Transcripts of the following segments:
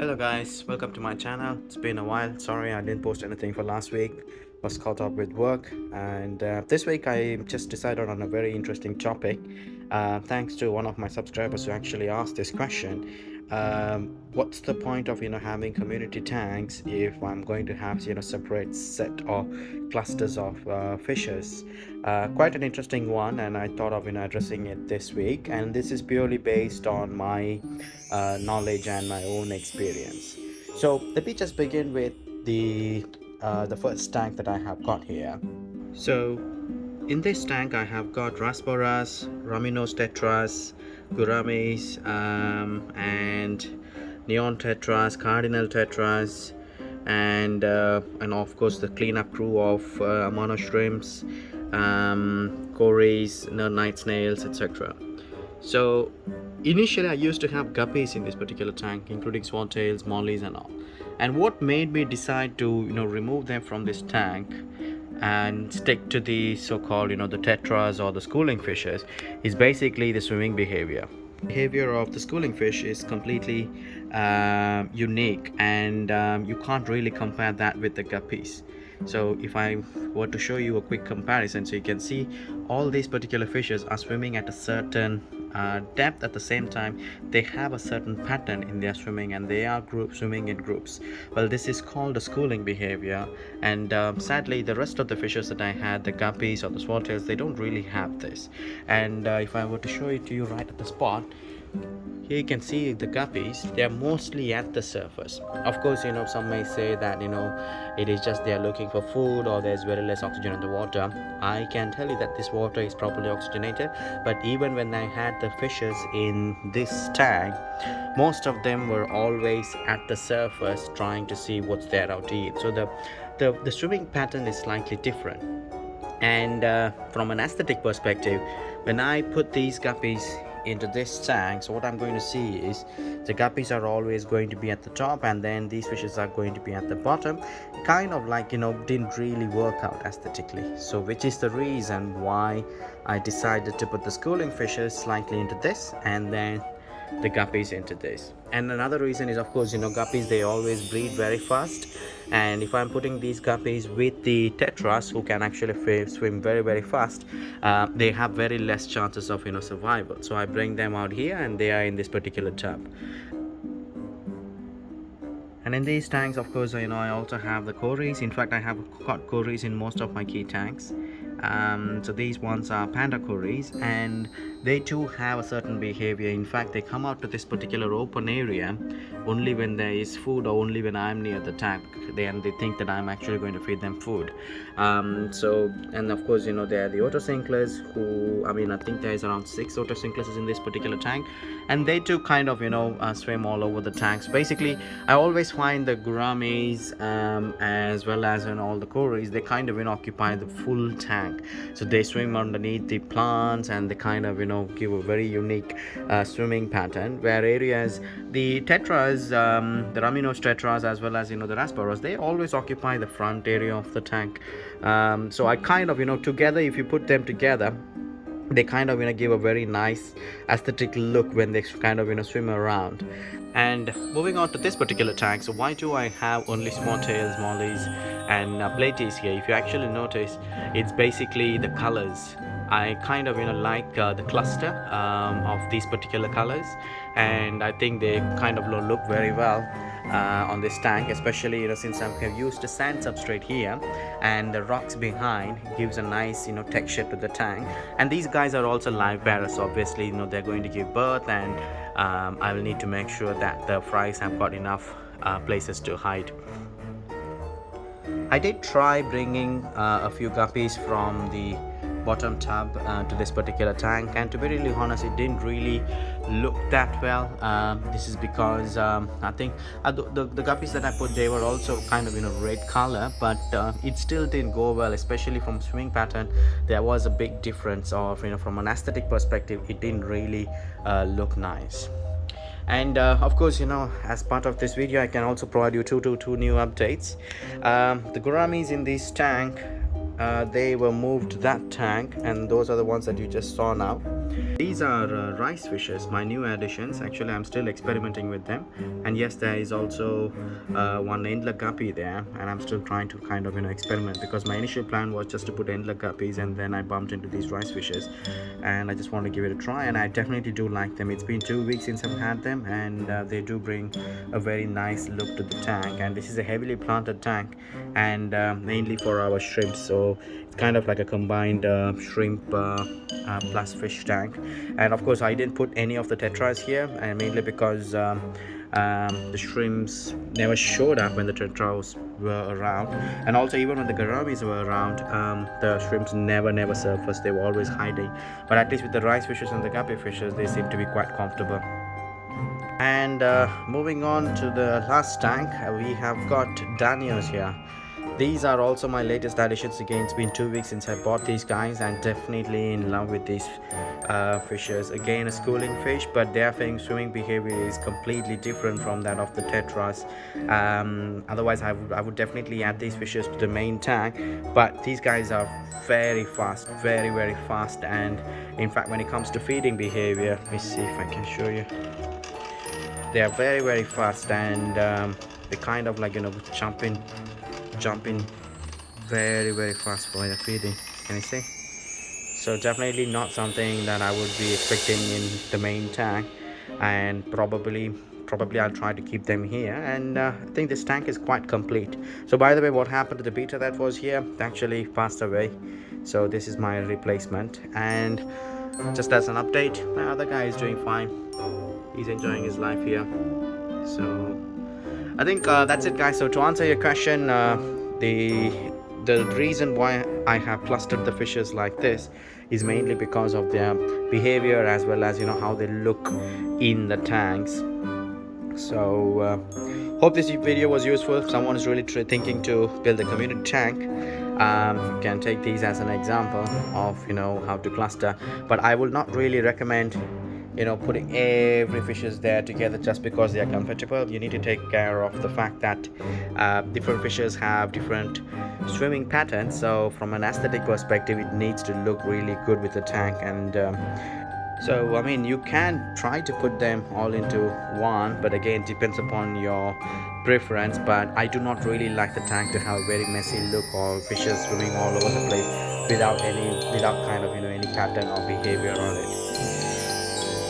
Hello guys, welcome to my channel. It's been a while. Sorry I didn't post anything for last week. Was caught up with work, and this week I just decided on a very interesting topic. Thanks to one of my subscribers who actually asked this question. What's the point of having community tanks if I'm going to have separate set or clusters of fishes? Quite an interesting one, and I thought of addressing it this week. And this is purely based on my knowledge and my own experience. So let me just begin with the first tank that I have got here. So in this tank I have got Rasboras, Raminos tetras, Guramis, and Neon tetras, Cardinal tetras, and of course the cleanup crew of Amano shrimps, cories, night snails, etc. So initially I used to have guppies in this particular tank, including swordtails, mollies and all. And what made me decide to remove them from this tank and stick to the so-called the tetras or the schooling fishes is basically the swimming behavior of the schooling fish is completely unique, and you can't really compare that with the guppies. So if I were to show you a quick comparison, so you can see all these particular fishes are swimming at a certain depth. At the same time, they have a certain pattern in their swimming, and they are swimming in groups. Well, this is called a schooling behavior, and sadly the rest of the fishes that I had, the guppies or the swordtails, they don't really have this. And if I were to show it to you right at the spot, here you can see the guppies, they are mostly at the surface. Of course, some may say that it is just they are looking for food, or there's very less oxygen in the water. I can tell you that this water is properly oxygenated, but even when I had the fishes in this tank, most of them were always at the surface trying to see what's there out to eat. So the swimming pattern is slightly different. And from an aesthetic perspective, when I put these guppies into this tank, so what I'm going to see is the guppies are always going to be at the top, and then these fishes are going to be at the bottom. Kind of like didn't really work out aesthetically, so which is the reason why I decided to put the schooling fishes slightly into this and then the guppies into this. And another reason is, of course, guppies, they always breed very fast, and if I'm putting these guppies with the tetras, who can actually swim very very fast, they have very less chances of survival. So I bring them out here, and they are in this particular tub. And in these tanks, of course, I also have the cories. In fact, I have got cories in most of my key tanks. So these ones are panda cories, and they too have a certain behavior. In fact, they come out to this particular open area only when there is food, or only when I'm near the tank. They think that I'm actually going to feed them food. And of course, there are the otosynchlas, who, I think there is around 6 otosynchlas in this particular tank, and they too kind of swim all over the tanks. Basically, I always find the gouramis as well as all the cories, they kind of occupy the full tank. So they swim underneath the plants, and they kind of give a very unique swimming pattern, where areas the tetras, the Raminos tetras, as well as the Rasboras, they always occupy the front area of the tank. So I kind of together, if you put them together, they kind of give a very nice aesthetic look when they kind of swim around. And moving on to this particular tank, so why do I have only swordtails, mollies and platies here? If you actually notice, it's basically the colors. I kind of like the cluster of these particular colors, and I think they kind of look very well on this tank, especially since I have used a sand substrate here, and the rocks behind gives a nice texture to the tank. And these guys are also live bearers, so obviously they're going to give birth, and I will need to make sure that the fries have got enough places to hide. I did try bringing a few guppies from the bottom tub to this particular tank, and to be really honest, it didn't really look that well. This is because I think the guppies that I put, they were also kind of red color, but it still didn't go well, especially from swimming pattern. There was a big difference of from an aesthetic perspective, it didn't really look nice. And of course, as part of this video, I can also provide you two new updates. The gouramis in this tank, they were moved to that tank, and those are the ones that you just saw now. These are rice fishes, my new additions. Actually, I'm still experimenting with them. And yes, there is also one endler guppy there, and I'm still trying to kind of experiment, because my initial plan was just to put endler guppies, and then I bumped into these rice fishes, and I just want to give it a try. And I definitely do like them. It's been 2 weeks since I've had them, and they do bring a very nice look to the tank. And this is a heavily planted tank, and mainly for our shrimp, so it's kind of like a combined shrimp plus fish tank. And of course, I didn't put any of the tetras here, and mainly because the shrimps never showed up when the tetras were around, and also even when the gouramis were around, the shrimps never surfaced. They were always hiding. But at least with the rice fishes and the guppy fishes, they seem to be quite comfortable. And moving on to the last tank, we have got Danios here. These are also my latest additions. Again, it's been 2 weeks since I bought these guys, and definitely in love with these fishes. Again, a schooling fish, but their swimming behavior is completely different from that of the tetras. Otherwise, I would definitely add these fishes to the main tank, but these guys are very fast, very fast. And in fact, when it comes to feeding behavior, let me see if I can show you. They are very fast, and they kind of like jumping very fast for their feeding. Can you see? So definitely not something that I would be expecting in the main tank, and probably I'll try to keep them here. And I think this tank is quite complete. So by the way, what happened to the beta that was here actually passed away, so this is my replacement. And just as an update, my other guy is doing fine. He's enjoying his life here. So I think that's it, guys. So to answer your question, the reason why I have clustered the fishes like this is mainly because of their behavior, as well as how they look in the tanks. So hope this video was useful. If someone is really thinking to build a community tank, you can take these as an example of how to cluster. But I will not really recommend putting every fishes there together just because they are compatible. You need to take care of the fact that different fishes have different swimming patterns, so from an aesthetic perspective, it needs to look really good with the tank. And so I mean, you can try to put them all into one, but again, depends upon your preference. But I do not really like the tank to have a very messy look, or fishes swimming all over the place without kind of any pattern or behavior on it.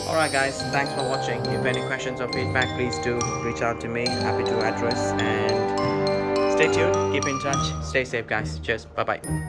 Alright guys, thanks for watching. If any questions or feedback, please do reach out to me. Happy to address. And stay tuned, keep in touch, stay safe guys. Cheers, bye bye.